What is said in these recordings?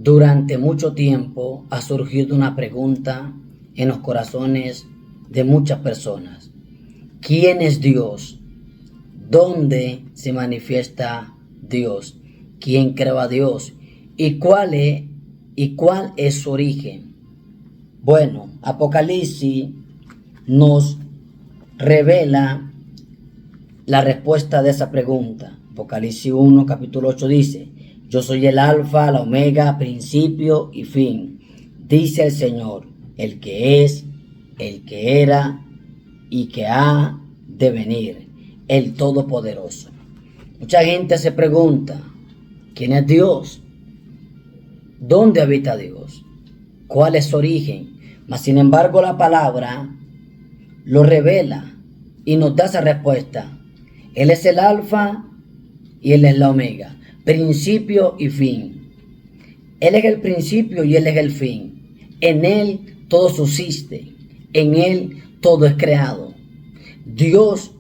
Durante mucho tiempo ha surgido una pregunta en los corazones de muchas personas. ¿Quién es Dios? ¿Dónde se manifiesta Dios? ¿Quién creó a Dios? ¿Y cuál es su origen? Bueno, Apocalipsis nos revela la respuesta de esa pregunta. Apocalipsis 1, capítulo 8 dice: yo soy el alfa, la omega, principio y fin. Dice el Señor, el que es, el que era y que ha de venir, el Todopoderoso. Mucha gente se pregunta, ¿quién es Dios? ¿Dónde habita Dios? ¿Cuál es su origen? Mas sin embargo la palabra lo revela y nos da esa respuesta. Él es el alfa y Él es la omega, principio y fin. Él es el principio y Él es el fin. En Él todo subsiste, en Él todo es creado. Dios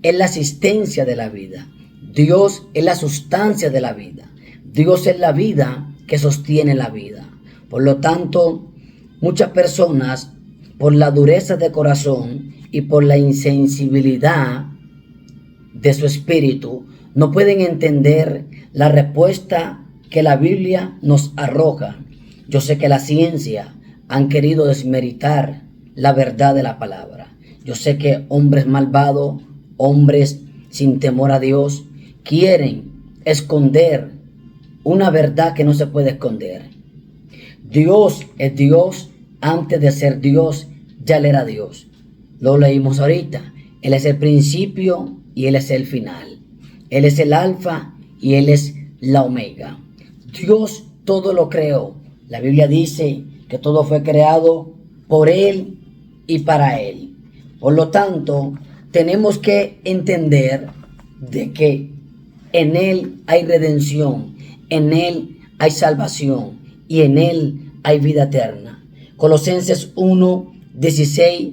es la existencia de la vida. Dios es la sustancia de la vida. Dios es la vida que sostiene la vida. Por lo tanto, muchas personas, por la dureza de corazón y por la insensibilidad de su espíritu, no pueden entender la respuesta que la Biblia nos arroja. Yo sé que la ciencia han querido desmeritar la verdad de la palabra. Yo sé que hombres malvados, hombres sin temor a Dios, quieren esconder una verdad que no se puede esconder. Dios es Dios. Antes de ser Dios, ya Él era Dios. Lo leímos ahorita. Él es el principio y Él es el final. Él es el alfa y Él es la omega. Dios todo lo creó. La Biblia dice que todo fue creado por Él y para Él. Por lo tanto, tenemos que entender de que en Él hay redención, en Él hay salvación y en Él hay vida eterna. Colosenses 1:16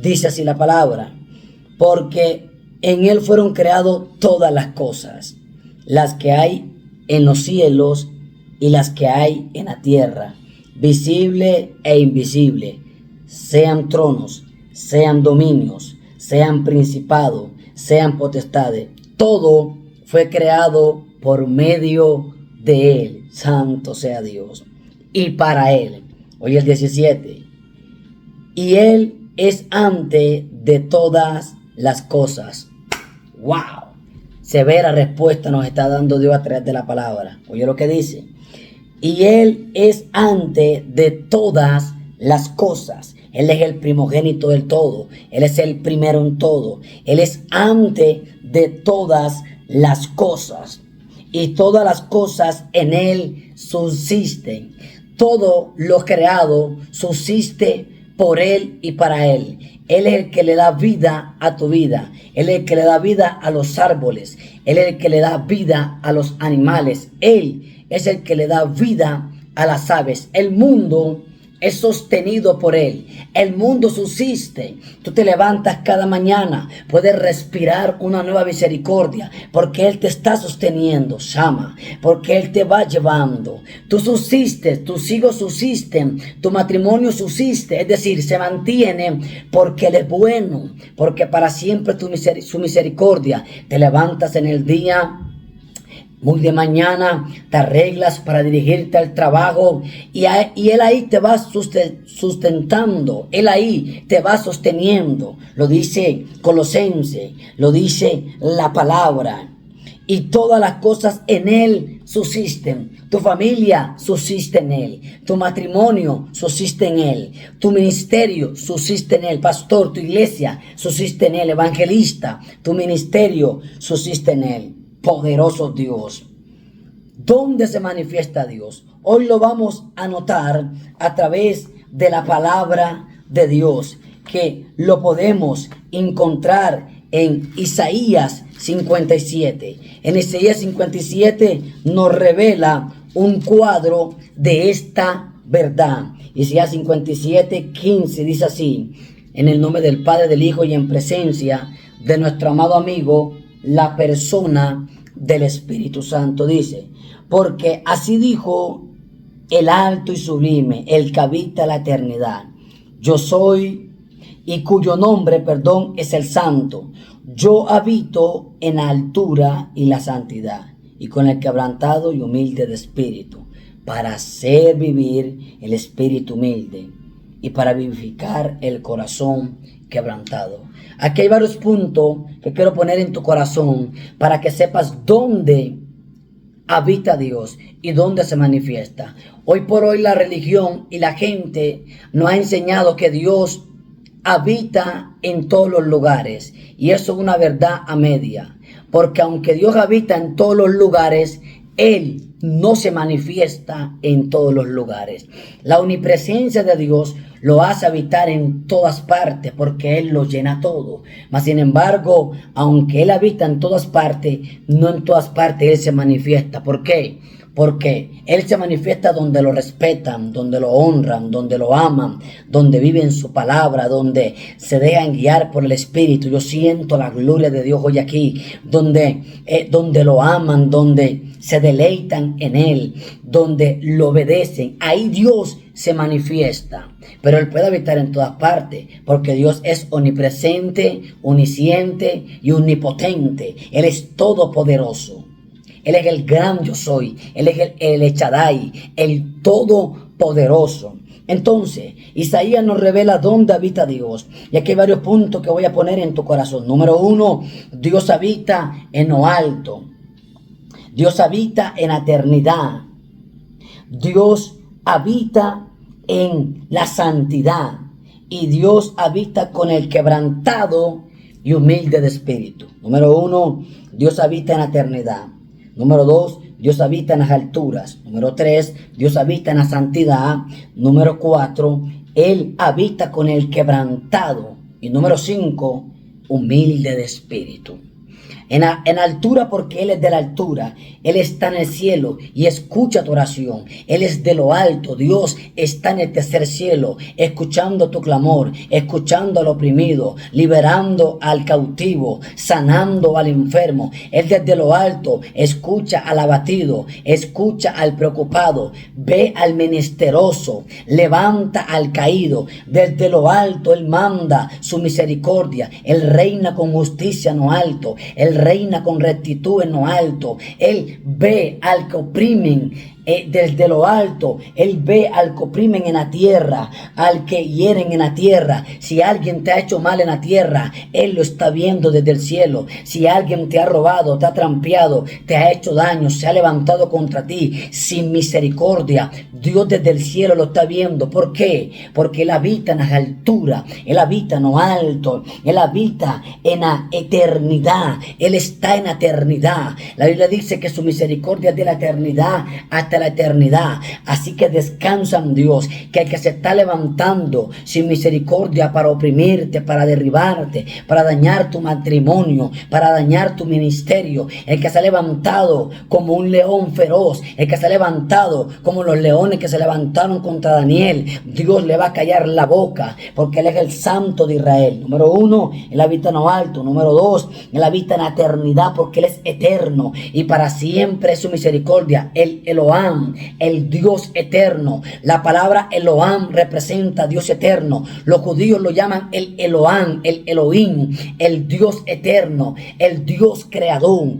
dice así la palabra: porque en Él fueron creadas todas las cosas, las que hay en los cielos y las que hay en la tierra, visible e invisible, sean tronos, sean dominios, sean principados, sean potestades. Todo fue creado por medio de Él. Santo sea Dios. Y para Él. Hoy el 17. Y Él es antes de todas las cosas. ¡Wow! Severa respuesta nos está dando Dios a través de la palabra. Oye lo que dice. Y Él es antes de todas las cosas. Él es el primogénito del todo. Él es el primero en todo. Él es antes de todas las cosas. Y todas las cosas en Él subsisten. Todo lo creado subsiste por Él y para Él. Él es el que le da vida a tu vida. Él es el que le da vida a los árboles. Él es el que le da vida a los animales. Él es el que le da vida a las aves. El mundo es sostenido por Él. El mundo subsiste. Tú te levantas cada mañana, puedes respirar una nueva misericordia, porque Él te está sosteniendo, Shama, porque Él te va llevando. Tú subsistes, tus hijos subsisten, tu matrimonio subsiste, es decir, se mantiene porque Él es bueno, porque para siempre su misericordia. Te levantas en el día muy de mañana, te arreglas para dirigirte al trabajo y Él ahí te va sustentando, Él ahí te va sosteniendo. Lo dice Colosenses, lo dice la palabra. Y todas las cosas en Él subsisten. Tu familia subsiste en Él. Tu matrimonio subsiste en Él. Tu ministerio subsiste en Él. Pastor, tu iglesia subsiste en Él. Evangelista, tu ministerio subsiste en Él. Poderoso Dios. ¿Dónde se manifiesta Dios? Hoy lo vamos a notar a través de la palabra de Dios, que lo podemos encontrar en Isaías 57. En Isaías 57 nos revela un cuadro de esta verdad. Isaías 57:15 dice así: en el nombre del Padre, del Hijo y en presencia de nuestro amado amigo, la persona del Espíritu Santo, dice: porque así dijo el alto y sublime, el que habita la eternidad. Yo soy y cuyo nombre, es el santo. Yo habito en la altura y la santidad, y con el quebrantado y humilde de espíritu, para hacer vivir el espíritu humilde y para vivificar el corazón quebrantado. Aquí hay varios puntos que quiero poner en tu corazón para que sepas dónde habita Dios y dónde se manifiesta. Hoy por hoy la religión y la gente nos ha enseñado que Dios habita en todos los lugares, y eso es una verdad a media, porque aunque Dios habita en todos los lugares, Él no se manifiesta en todos los lugares. La omnipresencia de Dios lo hace habitar en todas partes porque Él lo llena todo. Mas sin embargo, aunque Él habita en todas partes, no en todas partes Él se manifiesta. ¿Por qué? Porque Él se manifiesta donde lo respetan, donde lo honran, donde lo aman, donde viven su palabra, donde se dejan guiar por el Espíritu. Yo siento la gloria de Dios hoy aquí, donde lo aman, donde se deleitan en Él, donde lo obedecen. Ahí Dios se manifiesta. Pero Él puede habitar en todas partes, porque Dios es omnipresente, omnisciente y omnipotente. Él es todopoderoso. Él es el gran yo soy. Él es el Echadai, el todopoderoso. Entonces, Isaías nos revela dónde habita Dios. Y aquí hay varios puntos que voy a poner en tu corazón. Número 1, Dios habita en lo alto. Dios habita en la eternidad. Dios habita en la santidad. Y Dios habita con el quebrantado y humilde de espíritu. Número 1, Dios habita en la eternidad. Número 2, Dios habita en las alturas. Número 3, Dios habita en la santidad. Número 4, Él habita con el quebrantado. Y número 5, humilde de espíritu. En altura, porque Él es de la altura. Él está en el cielo y escucha tu oración. Él es de lo alto. Dios está en el tercer cielo, escuchando tu clamor, escuchando al oprimido, liberando al cautivo, sanando al enfermo. Él desde lo alto escucha al abatido, escucha al preocupado, ve al menesteroso, levanta al caído. Desde lo alto Él manda su misericordia. Él reina con justicia en lo alto. Él reina con rectitud en lo alto. Él ve al que oprimen desde lo alto. Él ve al que oprimen en la tierra, al que hieren en la tierra. Si alguien te ha hecho mal en la tierra, Él lo está viendo desde el cielo. Si alguien te ha robado, te ha trampeado, te ha hecho daño, se ha levantado contra ti sin misericordia, Dios desde el cielo lo está viendo. ¿Por qué? Porque Él habita en las alturas, Él habita en lo alto, Él habita en la eternidad. Él está en la eternidad. La Biblia dice que su misericordia es de la eternidad hasta la eternidad. Así que descansa en Dios, que el que se está levantando sin misericordia para oprimirte, para derribarte, para dañar tu matrimonio, para dañar tu ministerio, el que se ha levantado como un león feroz, el que se ha levantado como los leones que se levantaron contra Daniel, Dios le va a callar la boca, porque Él es el Santo de Israel. Número 1, Él habita en lo alto. Número 2, Él habita en la eternidad, porque Él es eterno y para siempre es su misericordia. El Elohim, el Dios eterno. La palabra Elohim representa Dios eterno. Los judíos lo llaman el Elohim, el Elohim, el Dios eterno, el Dios creador,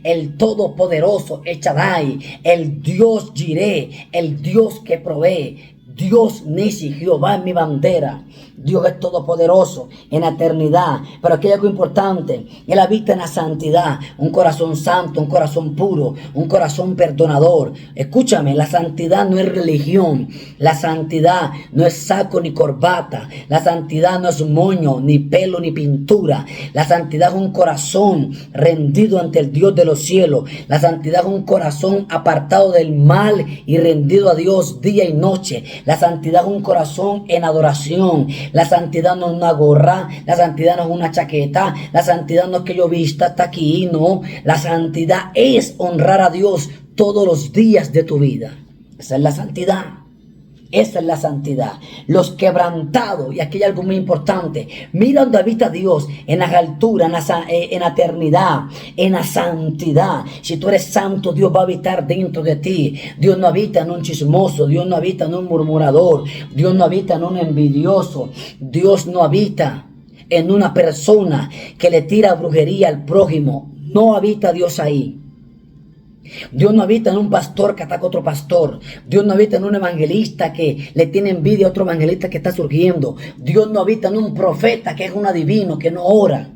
el todopoderoso, Echadai, el Dios Jireh, el Dios que provee. Dios Nisi, Jehová es mi bandera. Dios es todopoderoso en la eternidad. Pero aquí hay algo importante. Él habita en la santidad. Un corazón santo, un corazón puro, un corazón perdonador. Escúchame, la santidad no es religión. La santidad no es saco ni corbata. La santidad no es moño, ni pelo, ni pintura. La santidad es un corazón rendido ante el Dios de los cielos. La santidad es un corazón apartado del mal y rendido a Dios día y noche. La santidad es un corazón en adoración. La santidad no es una gorra, la santidad no es una chaqueta, la santidad no es que yo vista hasta aquí, no. La santidad es honrar a Dios todos los días de tu vida. Esa es la santidad. Esa es la santidad. Los quebrantados, y aquí hay algo muy importante. Mira donde habita Dios, en las alturas, en la eternidad, en la santidad. Si tú eres santo, Dios va a habitar dentro de ti. Dios no habita en un chismoso, Dios no habita en un murmurador, Dios no habita en un envidioso, Dios no habita en una persona que le tira brujería al prójimo. No habita Dios ahí. Dios no habita en un pastor que ataca a otro pastor. Dios no habita en un evangelista que le tiene envidia a otro evangelista que está surgiendo. Dios no habita en un profeta que es un adivino, que no ora.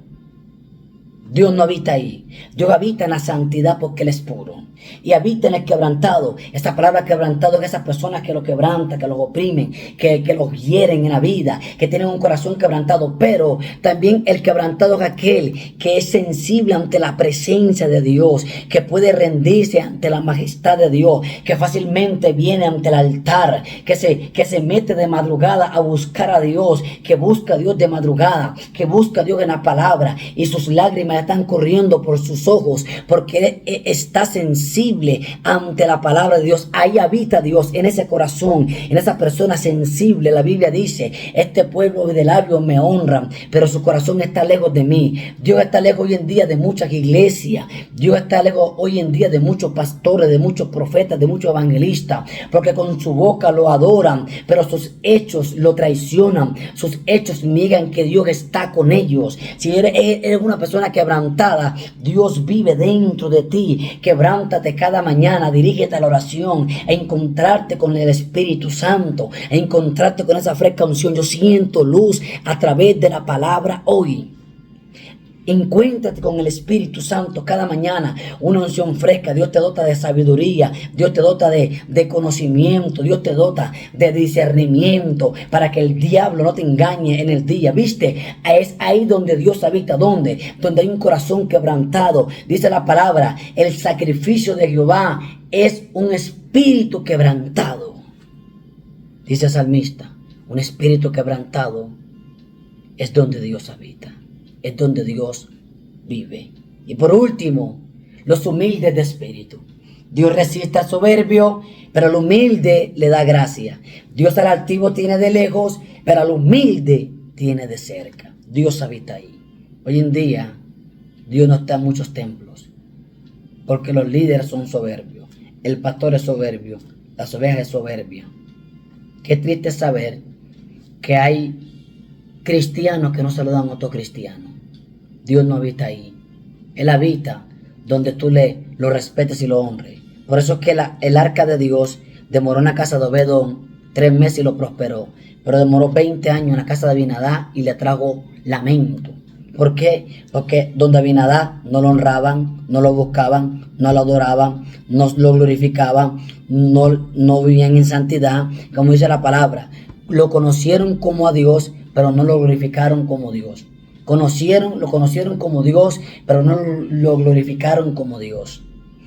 Dios no habita ahí. Dios habita en la santidad porque Él es puro. Y habita en el quebrantado. Esta palabra quebrantado es esas personas que lo quebrantan, que los oprimen, que los hieren en la vida, que tienen un corazón quebrantado. Pero también el quebrantado es aquel que es sensible ante la presencia de Dios, que puede rendirse ante la majestad de Dios, que fácilmente viene ante el altar, que se mete de madrugada a buscar a Dios, que busca a Dios de madrugada, que busca a Dios en la palabra, y sus lágrimas están corriendo por sus ojos porque está sensible ante la palabra de Dios. Ahí habita Dios, en ese corazón, en esa persona sensible. La Biblia dice: este pueblo de labios me honran, pero su corazón está lejos de mí. Dios está lejos hoy en día de muchas iglesias. Dios está lejos hoy en día de muchos pastores, de muchos profetas, de muchos evangelistas, porque con su boca lo adoran, pero sus hechos lo traicionan. Sus hechos niegan que Dios está con ellos. Si eres una persona quebrantada, Dios vive dentro de ti. Quebrántate cada mañana, dirígete a la oración, a encontrarte con el Espíritu Santo, a encontrarte con esa fresca unción. Yo siento luz a través de la palabra hoy. Encuéntrate con el Espíritu Santo cada mañana, una unción fresca. Dios te dota de sabiduría, Dios te dota de conocimiento, Dios te dota de discernimiento para que el diablo no te engañe en el día. ¿Viste? Es ahí donde Dios habita. ¿Dónde? Donde hay un corazón quebrantado. Dice la palabra: el sacrificio de Jehová es un espíritu quebrantado. Dice el salmista: un espíritu quebrantado es donde Dios habita. Es donde Dios vive. Y por último, los humildes de espíritu. Dios resiste al soberbio, pero al humilde le da gracia. Dios al altivo tiene de lejos, pero al humilde tiene de cerca. Dios habita ahí. Hoy en día, Dios no está en muchos templos, porque los líderes son soberbios. El pastor es soberbio, las ovejas es soberbia. Qué triste saber que hay cristianos que no saludan a otros cristianos. Dios no habita ahí. Él habita donde tú lo respetes y lo honres. Por eso es que el arca de Dios demoró en la casa de Obedón 3 meses y lo prosperó. Pero demoró 20 años en la casa de Abinadab y le trajo lamento. ¿Por qué? Porque donde Abinadab no lo honraban, no lo buscaban, no lo adoraban, no lo glorificaban, no vivían en santidad. Como dice la palabra, lo conocieron como a Dios, pero no lo glorificaron como Dios. Lo conocieron como Dios, pero no lo glorificaron como Dios.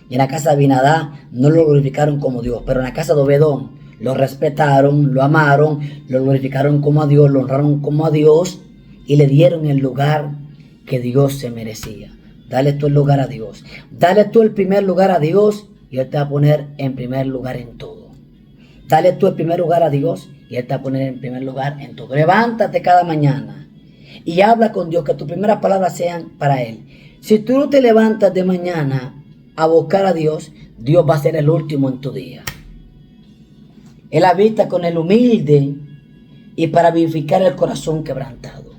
Y en la casa de Abinadab no lo glorificaron como Dios, pero en la casa de Obedón lo respetaron, lo amaron, lo glorificaron como a Dios, lo honraron como a Dios y le dieron el lugar que Dios se merecía. Dale tú el lugar a Dios. Dale tú el primer lugar a Dios y Él te va a poner en primer lugar en todo. Dale tú el primer lugar a Dios y Él te va a poner en primer lugar en todo. Levántate cada mañana y habla con Dios, que tus primeras palabras sean para Él. Si tú no te levantas de mañana a buscar a Dios, Dios va a ser el último en tu día. Él habita con el humilde y para vivificar el corazón quebrantado.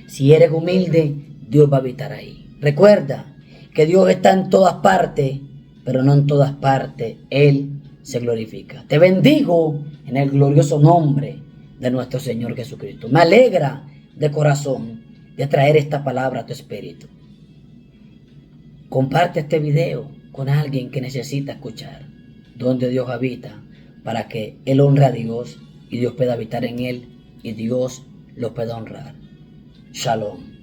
Si eres humilde, Dios va a habitar ahí. Recuerda que Dios está en todas partes, pero no en todas partes Él se glorifica. Te bendigo en el glorioso nombre de nuestro Señor Jesucristo. Me alegra de corazón de traer esta palabra a tu espíritu. Comparte este video con alguien que necesita escuchar donde Dios habita, para que Él honre a Dios y Dios pueda habitar en Él y Dios lo pueda honrar. Shalom.